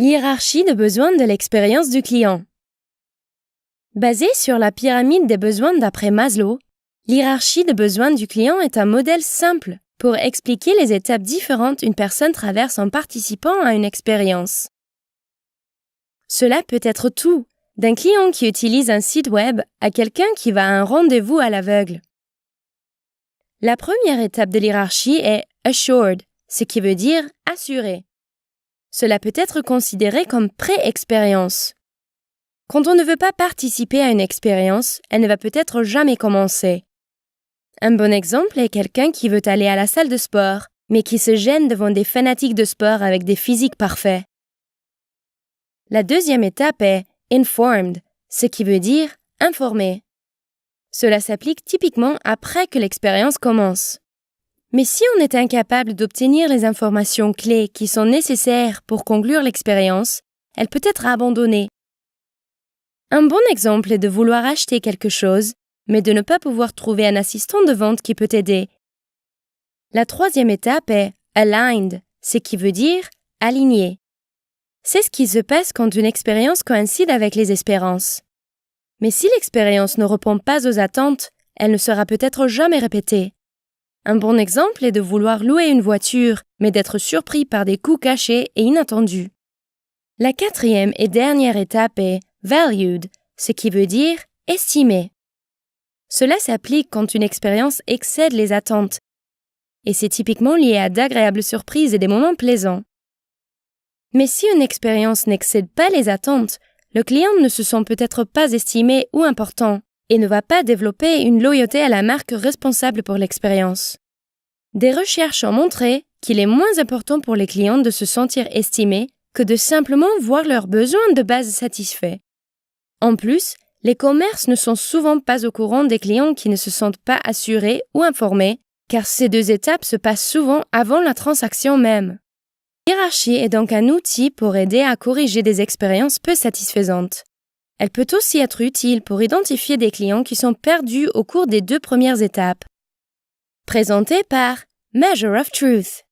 Hiérarchie de besoins de l'expérience du client. Basée sur la pyramide des besoins d'après Maslow, l'hiérarchie de besoins du client est un modèle simple pour expliquer les étapes différentes qu'une personne traverse en participant à une expérience. Cela peut être tout, d'un client qui utilise un site web à quelqu'un qui va à un rendez-vous à l'aveugle. La première étape de l'hiérarchie est assured, ce qui veut dire assuré. Cela peut être considéré comme pré-expérience. Quand on ne veut pas participer à une expérience, elle ne va peut-être jamais commencer. Un bon exemple est quelqu'un qui veut aller à la salle de sport, mais qui se gêne devant des fanatiques de sport avec des physiques parfaits. La deuxième étape est informed, ce qui veut dire informé. Cela s'applique typiquement après que l'expérience commence. Mais si on est incapable d'obtenir les informations clés qui sont nécessaires pour conclure l'expérience, elle peut être abandonnée. Un bon exemple est de vouloir acheter quelque chose, mais de ne pas pouvoir trouver un assistant de vente qui peut aider. La troisième étape est aligned, ce qui veut dire aligné. C'est ce qui se passe quand une expérience coïncide avec les espérances. Mais si l'expérience ne répond pas aux attentes, elle ne sera peut-être jamais répétée. Un bon exemple est de vouloir louer une voiture, mais d'être surpris par des coûts cachés et inattendus. La quatrième et dernière étape est valued, ce qui veut dire estimé. Cela s'applique quand une expérience excède les attentes, et c'est typiquement lié à d'agréables surprises et des moments plaisants. Mais si une expérience n'excède pas les attentes, le client ne se sent peut-être pas estimé ou important et ne va pas développer une loyauté à la marque responsable pour l'expérience. Des recherches ont montré qu'il est moins important pour les clients de se sentir estimés que de simplement voir leurs besoins de base satisfaits. En plus, les commerces ne sont souvent pas au courant des clients qui ne se sentent pas assurés ou informés, car ces deux étapes se passent souvent avant la transaction même. La hiérarchie est donc un outil pour aider à corriger des expériences peu satisfaisantes. Elle peut aussi être utile pour identifier des clients qui sont perdus au cours des 2 premières étapes. Présentée par Measure of Truth.